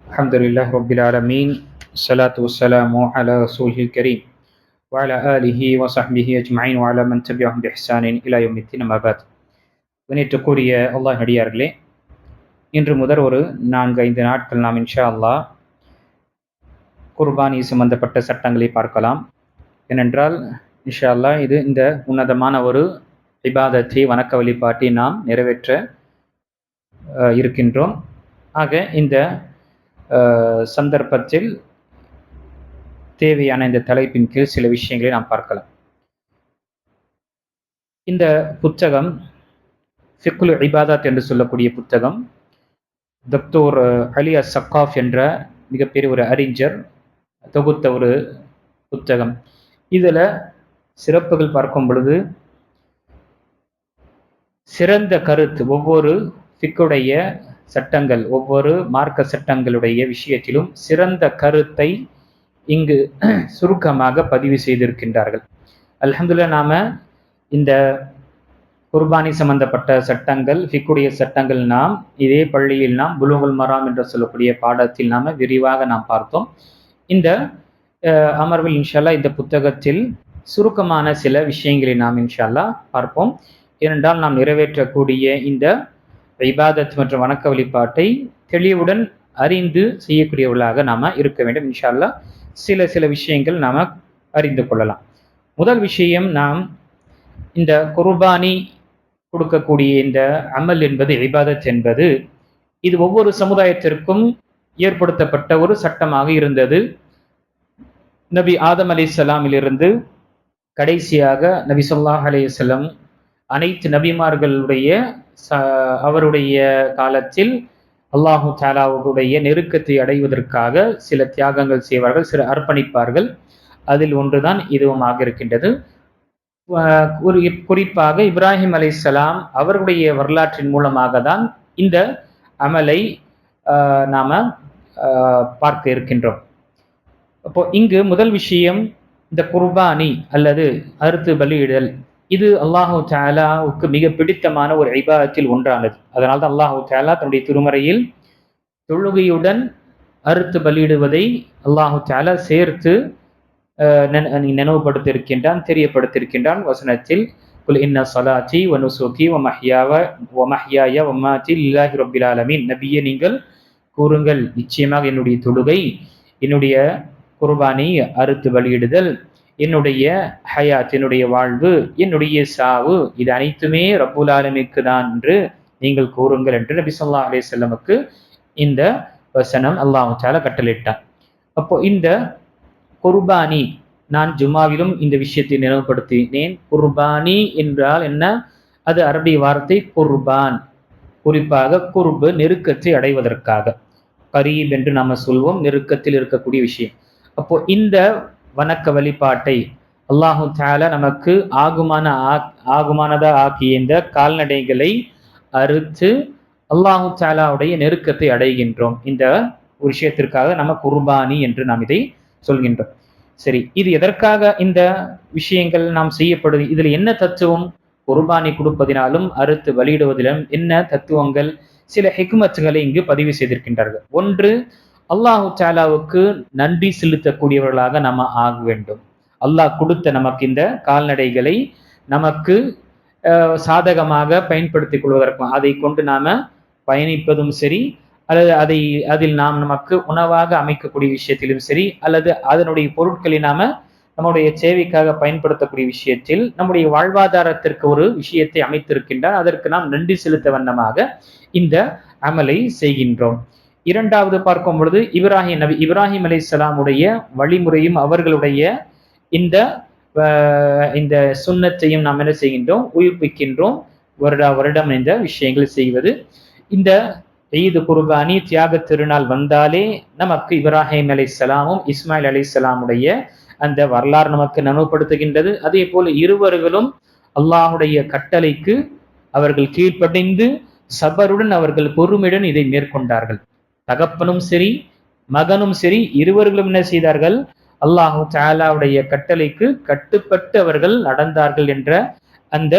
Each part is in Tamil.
الحمد لله رب العالمين الصلاة والسلام على رسوله الكريم وعلى آله وصحبه أجمعين وعلى من تبعهم بإحسان إلى يوم الدين أما بعد. கணியத்துக்குரிய அல்லாஹ் நடிகார்களே, இன்று முதல் ஒரு 4-5 நாட்கள் நாம் இன்ஷா அல்லாஹ் குர்பானி சம்பந்தப்பட்ட சட்டங்களை பார்க்கலாம். ஏனென்றால் இன்ஷா அல்லாஹ் இது இந்த உன்னதமான ஒரு இபாதத்தை வணக்க வழிபாட்டை நாம் நிறைவேற்ற இருக்கின்றோம். ஆக இந்த சந்தர்ப்பத்தில் தேவையான இந்த தலைப்பின் கீழ் சில விஷயங்களை நாம் பார்க்கலாம். இந்த புத்தகம் ஃபிக்குல் இபாதத் என்று சொல்லக்கூடிய புத்தகம் டாக்டர் அலி அஸ்-சக்காஃப் என்ற மிகப்பெரிய ஒரு அறிஞர் தொகுத்த ஒரு புத்தகம். இதில் சிறப்புகள் பார்க்கும் பொழுது சிறந்த கருத்து, ஒவ்வொரு ஃபிக்குடைய சட்டங்கள், ஒவ்வொரு மார்க்க சட்டங்களுடைய விஷயத்திலும் சிறந்த கருத்தை இங்கு சுருக்கமாக பதிவு செய்திருக்கின்றார்கள். அல்ஹம்துலில்லாஹ், நாம இந்த குர்பானி சம்பந்தப்பட்ட சட்டங்கள், ஃபிக்குடைய சட்டங்கள் நாம் இதே பள்ளியில் நாம் புலூகுல் மராம் என்று சொல்லக்கூடிய பாடத்தில் நாம விரிவாக நாம் பார்த்தோம். இந்த அமர்வில் இன்ஷா அல்லாஹ் இந்த புத்தகத்தில் சுருக்கமான சில விஷயங்களை நாம் இன்ஷா அல்லாஹ் பார்ப்போம். ஏனென்றால் நாம் நிறைவேற்றக்கூடிய இந்த இபாதத் மற்றும் வணக்க வழிபாட்டை தெளிவுடன் அறிந்து செய்யக்கூடியவர்களாக நாம இருக்க வேண்டும். இன்ஷா அல்லாஹ் சில விஷயங்கள் நாம அறிந்து கொள்ளலாம். முதல் விஷயம், நாம் இந்த குர்பானி கொடுக்கக்கூடிய இந்த அமல் என்பது, இபாதத் என்பது, இது ஒவ்வொரு சமுதாயத்திற்கும் ஏற்படுத்தப்பட்ட ஒரு சட்டமாக இருந்தது. நபி ஆதம் அலைஹிஸ்ஸலாமிலிருந்து கடைசியாக நபி ஸல்லல்லாஹு அலைஹி வஸல்லம் அனைத்து நபிமார்களுடைய அவருடைய காலத்தில் அல்லாஹு தஆலாவுடைய நெருக்கத்தை அடைவதற்காக சில தியாகங்கள் செய்வார்கள், சில அர்ப்பணிப்பார்கள். அதில் ஒன்றுதான் இதுவுமாக இருக்கின்றது. ஒரு குறிப்பாக இப்ராஹிம் அலைஹிஸ்ஸலாம் அவருடைய வரலாற்றின் மூலமாக தான் இந்த அமலை நாம பார்க்க இருக்கின்றோம். அப்போ இங்கு முதல் விஷயம், இந்த குர்பானி அல்லது அறுத்து பலியிடல், இது அல்லாஹு தஆலாவுக்கு மிக பிடித்தமான ஒரு இபாதத்தில் ஒன்றானது. அதனால் தான் அல்லாஹு தஆலா தன்னுடைய திருமறையில் தொழுகையுடன் அறுத்து பலியிடுவதை அல்லாஹு தஆலா சேர்த்து நினைவுபடுத்தியிருக்கின்றான், தெரியப்படுத்தியிருக்கின்றான் வசனத்தில். குல் இன்ன ஸலாத்தி வ நுஸுகி வ மஹ்யாய வ மமாத்தி லில்லாஹி ரப்பில் ஆலமீன். நபியே, நீங்கள் கூறுங்கள், நிச்சயமாக என்னுடைய தொழுகை, என்னுடைய குர்பானி அறுத்து பலியிடுதல், என்னுடைய ஹயாத், என்னுடைய வாழ்வு, என்னுடைய சாவு, இது அனைத்துமே ரப்புல் ஆலமீனுக்கு தான் என்று நீங்கள் கூறுங்கள் என்று நபி ஸல்லல்லாஹு அலைஹி வஸல்லமுக்கு இந்த வசனம் அல்லாஹ் தஆலா கட்டளையிட்டான். அப்போ இந்த குர்பானி, நான் ஜும்மாவிலும் இந்த விஷயத்தை நினைவுபடுத்தினேன். குர்பானி என்றால் என்ன? அது அரபி வார்த்தை குர்பான், குறிப்பாக குர்பு, நெருக்கத்தை அடைவதற்காக. கரீப் என்று நாம சொல்வோம், நெருக்கத்தில் இருக்கக்கூடிய விஷயம். அப்போ இந்த வணக்க வழிபாட்டை அல்லாஹு தஆலா நமக்கு ஆகுமானதா ஆக்கிய இந்த கால்நடைகளை அறுத்து அல்லாஹு தஆலாவுடைய நெருக்கத்தை அடைகின்றோம். இந்த ஒரு விஷயத்திற்காக நம்ம குர்பானி என்று நாம் இதை சொல்கின்றோம். சரி, இது எதற்காக இந்த விஷயங்கள் நாம் செய்யப்படுது? இதுல என்ன தத்துவம்? குர்பானி கொடுப்பதினாலும் அறுத்து பலியிடுவதிலும் என்ன தத்துவங்கள்? சில ஹிக்மத்துகளை இங்கு பதிவு செய்திருக்கின்றார்கள். ஒன்று, அல்லாஹு தஆலாவுக்கு நன்றி செலுத்தக்கூடியவர்களாக நம்ம ஆக வேண்டும். அல்லாஹ் கொடுத்த நமக்கு இந்த கால்நடைகளை நமக்கு சாதகமாக பயன்படுத்திக் கொள்வதற்கும், அதை கொண்டு நாம பயணிப்பதும் சரி, அல்லது அதில் நாம் நமக்கு உணவாக அமைக்கக்கூடிய விஷயத்திலும் சரி, அல்லது அதனுடைய பொருட்களை நாம நம்முடைய சேவைக்காக பயன்படுத்தக்கூடிய விஷயத்தில் நம்முடைய வாழ்வாதாரத்திற்கு ஒரு விஷயத்தை அமைத்திருக்கின்றார். அதற்கு நாம் நன்றி செலுத்த வண்ணமாக இந்த அமலை செய்கின்றோம். இரண்டாவது பார்க்கும் பொழுது நபி இப்ராஹிம் அலைஹிஸ்ஸலாமுடைய வழிமுறையும் அவர்களுடைய இந்த சுன்னத்தையும் நாம் என்ன செய்கின்றோம்? உயிர்ப்பிக்கின்றோம். வருடம் இந்த விஷயங்கள் செய்வது. இந்த ஈது குர்பானி தியாக திருநாள் வந்தாலே நமக்கு இப்ராஹிம் அலைஹிஸ்ஸலாமும் இஸ்மாயில் அலைஹிஸ்ஸலாமுடைய அந்த வரலாறு நமக்கு நினைவுபடுத்துகின்றது. அதே போல இருவர்களும் அல்லாஹுடைய கட்டளைக்கு அவர்கள் கீழ்ப்படிந்து சபருடன், அவர்கள் பொறுமையுடன் இதை மேற்கொண்டார்கள். தகப்பனும் சரி, மகனும் சரி, இருவர்களும் என்ன செய்தார்கள்? அல்லாஹு தஆலாவுடைய கட்டளைக்கு கட்டுப்பட்டு அவர்கள் நடந்தார்கள் என்ற அந்த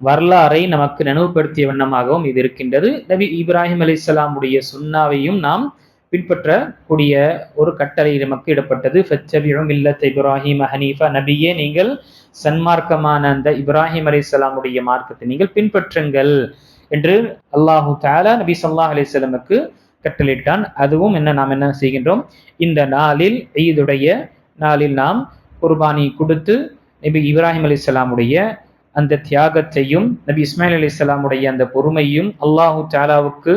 வரலாறை நமக்கு நினைவுபடுத்திய வண்ணமாகவும் இது இருக்கின்றது. நபி இப்ராஹிம் அலைஹிஸ்ஸலாமுடைய சுன்னாவையும் நாம் பின்பற்றக்கூடிய ஒரு கட்டளை நமக்கு இடப்பட்டது. ஃபத்தபிஉ மில்லத்த இப்ராஹீம ஹனீஃபா, நபியே நீங்கள் சன்மார்க்கமான அந்த இப்ராஹிம் அலைஹிஸ்ஸலாமுடைய மார்க்கத்தை நீங்கள் பின்பற்றுங்கள் என்று அல்லாஹு தஆலா நபி ஸல்லல்லாஹு அலைஹி வஸல்லமுக்கு கட்டளையிட்டான். அதுவும் நாம் என்ன செய்கின்றோம், இந்த நாளில் ஈதுடைய நாளில் நாம் குர்பானி கொடுத்து நபி இப்ராஹிம் அலைஹிஸ்ஸலாமுடைய அந்த தியாகத்தையும் நபி இஸ்மாயில் அலைஹிஸ்ஸலாமுடைய அந்த பொறுமையும் அல்லாஹு தஆலாவுக்கு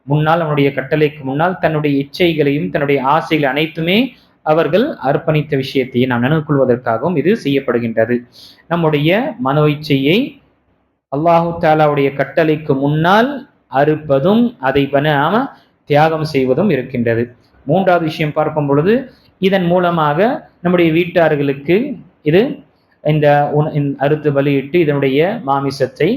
முன்னால் அவனுடைய கட்டளைக்கு முன்னால் தன்னுடைய இச்சைகளையும் தன்னுடைய ஆசைகள் அனைத்துமே அவர்கள் அர்ப்பணித்த விஷயத்தை நாம் நினைவு கொள்வதற்காகவும் இது செய்யப்படுகின்றது. நம்முடைய மனோ இச்சையை அல்லாஹு தஆலாவுடைய கட்டளைக்கு முன்னால் அறுப்பதும் அதை நாம தியாகம் செய்வதும் இருக்கின்றது. மூன்றாவது விஷயம் பார்க்கும் பொழுது இதன் மூலமாக நம்முடைய வீட்டார்களுக்கு இது இந்த அறுத்து பலியிட்டு இதனுடைய மாமிசத்தை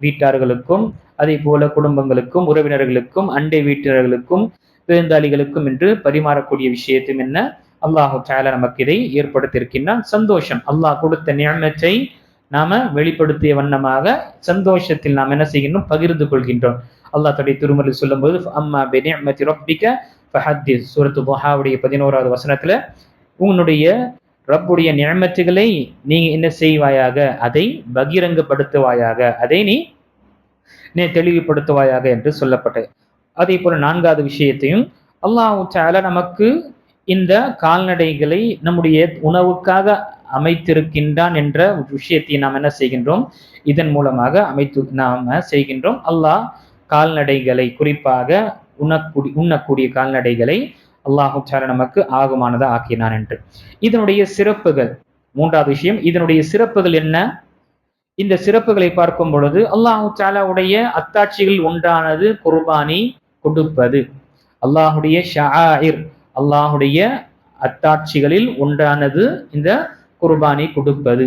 வீட்டார்களுக்கும் அதே போல குடும்பங்களுக்கும் உறவினர்களுக்கும் அண்டை வீட்டினர்களுக்கும் விருந்தாளிகளுக்கும் என்று பரிமாறக்கூடிய விஷயத்தையும் என்ன அல்லாஹு தஆலா நமக்கு இதை ஏற்படுத்தியிருக்கின்றான். சந்தோஷம், அல்லாஹ் கொடுத்த நிஅமத்தை நாம வெளிப்படுத்திய வண்ணமாக சந்தோஷத்தில் நாம் என்ன செய்கின்றோம், பகிர்ந்து கொள்கின்றோம். அல்லாஹ் தன்னுடைய திருமறையில் சொல்லும்போது அம்மா பிநிஅமத்தி ரப்பிக ஃபஹத்திஸ், சூரத்து துஹாவுடைய 11வது வசனத்துல உன்னுடைய ரப்புடைய நிஅமத்துகளை நீ என்ன செய்வாயாக, அதை பகிரங்கப்படுத்துவாயாக, அதை நீ தெளிவுபடுத்துவாயாக என்று சொல்லப்பட்டது. அதே போல 4வது விஷயத்தையும் அல்லாஹ் தஆலா நமக்கு இந்த கால்நடைகளை நம்முடைய உணவுக்காக அமைத்திருக்கின்றான் என்ற விஷயத்தை நாம் என்ன செய்கின்றோம், இதன் மூலமாக நாம செய்கின்றோம். அல்லாஹ் கால்நடைகளை குறிப்பாக உண்ணக்கூடிய கால்நடைகளை அல்லாஹு தஆலா நமக்கு ஆகுமானதா ஆக்கினான் என்று. இதனுடைய சிறப்புகள், 3வது விஷயம், இதனுடைய சிறப்புகள் என்ன? இந்த சிறப்புகளை பார்க்கும் பொழுது அல்லாஹு தஆலாவுடைய அத்தாட்சிகள் ஒன்றானது குர்பானி கொடுப்பது. அல்லாஹுடைய ஷஆயிர், அல்லாஹுடைய அத்தாட்சிகளில் ஒன்றானது இந்த குர்பானி கொடுப்பது.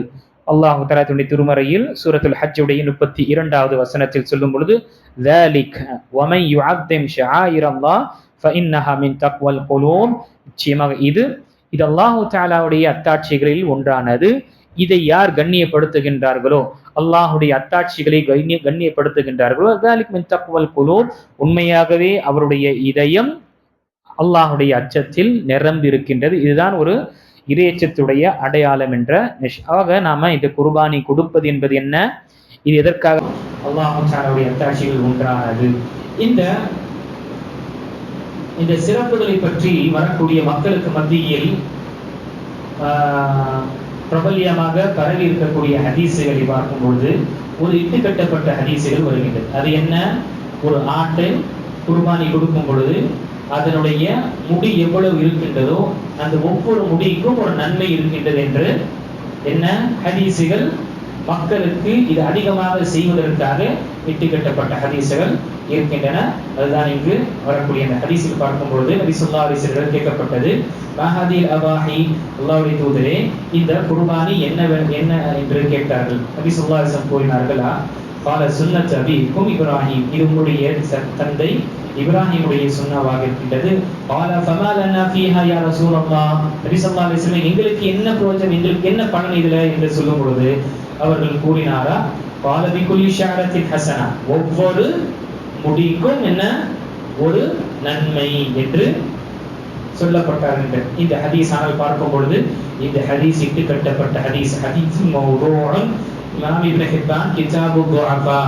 அல்லாஹு தஆலா தன்னுடைய திருமறையில் சூரத்துல் ஹஜ்ஜுடைய 32வது வசனத்தில் சொல்லும் பொழுது ذَلِكَ وَمَن يُعَظِّمْ شَعَائِرَ اللَّهِ فَإِنَّهَا مِن تَقْوَى الْقُلُوبِ, நிச்சயமாக இது அல்லாஹு தஆலாவுடைய அத்தாட்சிகளில் ஒன்றானது. இதை யார் கண்ணியப்படுத்துகின்றார்களோ, அல்லாஹுடைய அத்தாட்சிகளை கண்ணியப்படுத்துகின்றார்களோ, ذَلِكَ مِن تَقْوَى الْقُلُوبِ, உண்மையாகவே அவருடைய இதயம் அல்லாஹுடைய அச்சத்தில் நிரம்பி இருக்கின்றது. இதுதான் ஒரு இறையச்சத்துடைய அடையாளம் என்ற ஆக நாம இந்த குர்பானி கொடுப்பது என்பது என்ன, இது எதற்காக? அல்லாஹு தஆலாவுடைய அத்தாட்சிகள் ஒன்றானது. இந்த சிறப்புகளை பற்றி வரக்கூடிய மக்களுக்கு மத்தியில் பிரபல்யமாக பரவி இருக்கக்கூடிய ஹதீசுகளை பார்க்கும்பொழுது ஒரு இட்டுக்கட்டப்பட்ட ஹதீசுகள் வருகின்றது. அது என்ன? ஒரு ஆட்டை குர்பானி கொடுக்கும் பொழுது அதனுடைய முடி எவ்வளவு இருக்கின்றதோ அந்த ஒவ்வொரு முடிக்கும் ஒரு நன்மை இருக்கின்றது என்று என்ன ஹதீசுகள் மக்களுக்கு இது அதிகமாக செய்வதற்காக இட்டுக்கட்டப்பட்ட ஹதீசுகள் இருக்கின்றன. அதுதான் இங்கு வரக்கூடிய அந்த ஹதீஸில் பார்க்கும் பொழுது நபி ஸல்லல்லாஹு அலைஹி வஸல்லம் கேட்கப்பட்டது, மஹதில் அபாஹி, அல்லாஹ்வுடைய தூதரே இந்த குர்பானி என்ன என்று கேட்டார்கள். நபி ஸல்லல்லாஹு அலைஹி வஸல்லம் கூறினார்களா, قال சுன்னத் அபீக்கும் இப்ராஹிம், இது உங்களுடைய தந்தை இப்ராஹிமுடைய சுன்னவாக இருக்கின்றது. قال فما لنا فيها يا رسول الله, நபி ஸல்லல்லாஹு அலைஹி வஸல்லம் எங்களுக்கு என்ன பிரயோஜனம், எங்களுக்கு என்ன பலன் இதுல என்று சொல்லும் பொழுது அவர்கள் கூறினாரா, قال بكل شعرة حسنة, ஒவ்வொரு முடிக்கும் என்ன ஒரு நன்மை என்று சொல்லப்பட்டார்கள். இந்த ஹதீஸ் ஆனால் பார்க்கும் பொழுது இந்த ஹதீஸ் இட்டு கட்டப்பட்ட ஹதீஸ், ஹதீஸ் மௌதூஉன். இமாம் இப்னு ஹிப்பான் கிதாபு துஅஃபா,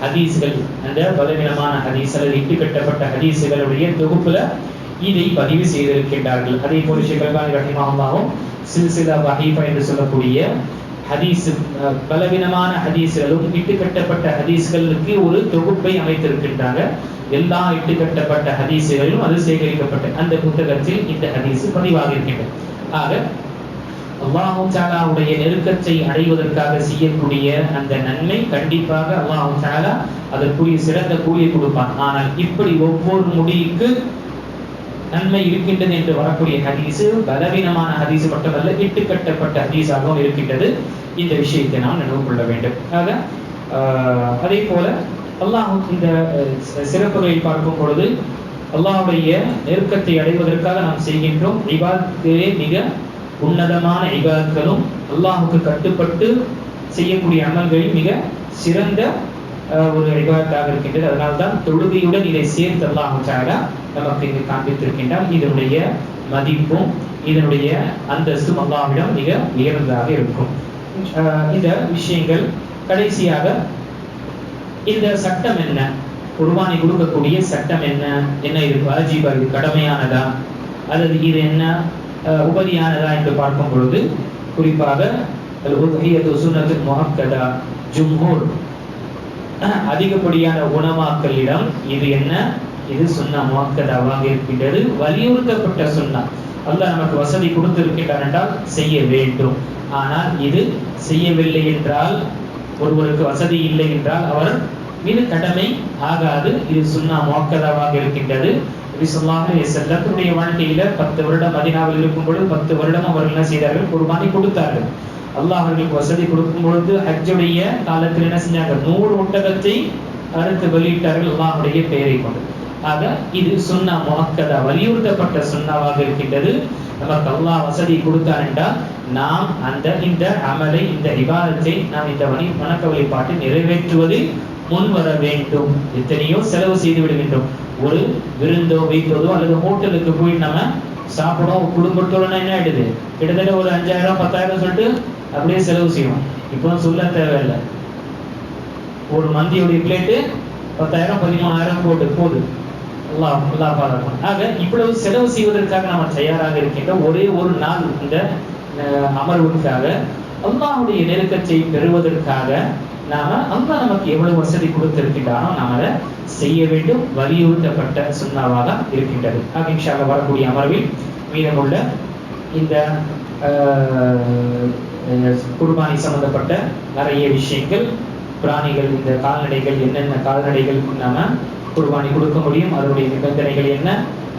ஹதீஸ்கள் அந்த பலவீனமான ஹதீஸ் அல்லது இட்டு கட்டப்பட்ட ஹதீஸ்களுடைய தொகுப்புல இதை பதிவு செய்திருக்கின்றார்கள். அதே போல ஷேக் அல்பானி ரஹிமஹுல்லாஹ் சில்சிலா வஹீஃபா என்று சொல்லக்கூடிய ஹதீஸ் பலவீனமான ஹதீஸ்களும் இட்டுக்கட்டப்பட்ட ஹதீஸ்களுக்கு ஒரு தொகுப்பை அமைத்திருக்கின்றாங்க. எல்லா இட்டுக்கட்டப்பட்ட ஹதீஸ்களிலும் அது சேகரிக்கப்பட்ட அந்த புத்தகத்தில் இந்த ஹதீஸ் பதிவாக இருக்கின்றது. ஆக அல்லாஹ் தஆலாவுடைய நெருக்கத்தை அடைவதற்காக செய்யக்கூடிய அந்த நன்மை கண்டிப்பாக அல்லாஹ் தஆலா அதற்குரிய சிறந்த கூலியை கொடுப்பான். ஆனால் இப்படி ஒவ்வொரு முடிக்கு நன்மை இருக்கின்றது என்று வரக்கூடிய ஹதீஸ் பலவீனமான ஹதீஸ் மட்டுமல்ல, இட்டுக்கட்டப்பட்ட ஹதீஸாகவும் இருக்கின்றது. இந்த விஷயத்தை நாம் நினைவு கொள்ள வேண்டும். ஆக அதே போல அல்லாஹ் இந்த சிறப்புகளை பார்க்கும் பொழுது அல்லாஹ்வுடைய நெருக்கத்தை அடைவதற்காக நாம் செய்கின்றோம் இபாதத்திலே மிக உன்னதமான இபாதத்துகளும் அல்லாஹ்வுக்கு கட்டுப்பட்டு செய்யக்கூடிய அமல்களில் மிக சிறந்த ஒரு இபாதத்தாக இருக்கின்றது. அதனால்தான் தொழுகையுடன் இதை சேர்த்து அல்லாஹ் தஆலா நமக்கு இங்கு காண்பித்திருக்கின்றால் இதனுடைய மதிப்பும் இதனுடைய அந்தஸ்தும் அல்லாஹ்விடம் மிக உயர்ந்ததாக இருக்கும். இந்த விஷயங்கள் கடைசியாக இந்த சட்டம் என்ன, குர்பானி கொடுக்கக்கூடிய சட்டம் என்ன, இது வாஜிபா, இது கடமையானதா அல்லது இது என்ன உபரியானதா என்று பார்க்கும் பொழுது குறிப்பாக சுன்னத்துல் முஅக்கதா ஜும்ஹூர் அதிகப்படியான உலமாக்களிடம் இது என்ன, இது சுன்னா முஅக்கதாவாக இருக்கின்றது, வலியுறுத்தப்பட்ட சுன்னா. அல்லாஹ் நமக்கு வசதி கொடுத்திருக்கின்றார் என்றால் செய்ய வேண்டும். ஆனால் இது செய்யவில்லை என்றால், ஒருவருக்கு வசதி இல்லை என்றால் அவர் மீது கடமை ஆகாது. இது சுன்னா முஅக்கதாவாக இருக்கின்றது. நபி ஸல்லல்லாஹு அலைஹி வஸல்லம் தன்னுடைய வாழ்க்கையில 10 வருடம் மதீனாவில் இருக்கும் பொழுது 10 வருடம் அவர்கள் என்ன செய்தார்கள், குர்பானி கொடுத்தார்கள். அல்லாஹ் அவர்களுக்கு வசதி கொடுக்கும் பொழுது ஹஜ்ஜுடைய காலத்தில் என்ன செஞ்சாங்க, 100 ஒட்டகத்தை அறுத்து வெளியிட்டார்கள் அல்லாஹ்வுடைய பெயரை கொண்டு. ஆக இது சுன்னா முஅக்கதா, வலியுறுத்தப்பட்ட சுன்னாவாக இருக்கின்றது. நமக்கு அல்லாஹ் வசதி கொடுத்தார் என்றால் நாம் இந்த அமலை, இந்த இபாதத்தை நாம் இந்த வணக்க வழிபாட்டை நிறைவேற்றுவதில் முன் வர வேண்டும். எத்தனையோ செலவு செய்து விடுகின்றோம். ஒரு விருந்தோ வைப்பதோ அல்லது ஹோட்டலுக்கு போய் நம்ம சாப்பிடும் குடும்பத்தோட என்ன ஆயிடுது, கிட்டத்தட்ட ஒரு 5000 10,000 சொல்லிட்டு அப்படியே செலவு செய்வோம். இப்போ சொல்ல தேவையில்லை, ஒரு மந்தியோடைய பிளேட்டு 10,000 13,000 போகுது. ஆக இவ்வளவு செலவு செய்வதற்காக நாம் தயாராக இருக்கின்ற ஒரே ஒரு நாள் இந்த அமர்வுக்காக அல்லாஹ்வுடைய நெருக்கத்தை பெறுவதற்காக நாம அல்லாஹ் நமக்கு எவ்வளவு வசதி கொடுத்திருக்கின்றானோ நாம் அதை செய்ய வேண்டும். வலியுறுத்தப்பட்ட சுன்னாவாக இருக்கின்றது. ஆக இன்ஷா அல்லாஹ் வரக்கூடிய அமர்வில் மீதமுள்ள இந்த குர்பானி சம்பந்தப்பட்ட நிறைய விஷயங்கள், பிராணிகள், இந்த கால்நடைகள், என்னென்ன கால்நடைகள் நாம குர்பானி கொடுக்க முடியும், அதனுடைய நிபந்தனைகள் என்ன,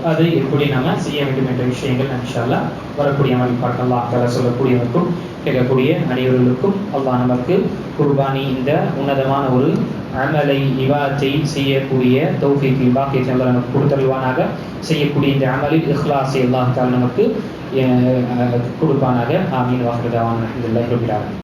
அதை எப்படி நாம செய்ய வேண்டும் என்ற விஷயங்கள் இன்ஷா அல்லாஹ் வரக்கூடிய அமர்வில் பார்க்க அல்லாஹ் தஆலா சொல்லக்கூடியவருக்கும் கேட்கக்கூடிய அனைவர்களுக்கும் அல்லாஹ் நமக்கு குர்பானி இந்த உன்னதமான ஒரு அமலை இபாதத்தை செய்யக்கூடிய தௌஃபீக் பாக்கியத்தை அல்லாஹ் நமக்கு கொடுத்தருள்வானாக. செய்யக்கூடிய இந்த அமலில் இஹ்லாஸை அல்லாஹ் தஆலா நமக்கு கொடுப்பானாக. ஆமீன். வாஹிரு தஅவானா அல்ஹம்துலில்லாஹி ரப்பில் ஆலமீன்.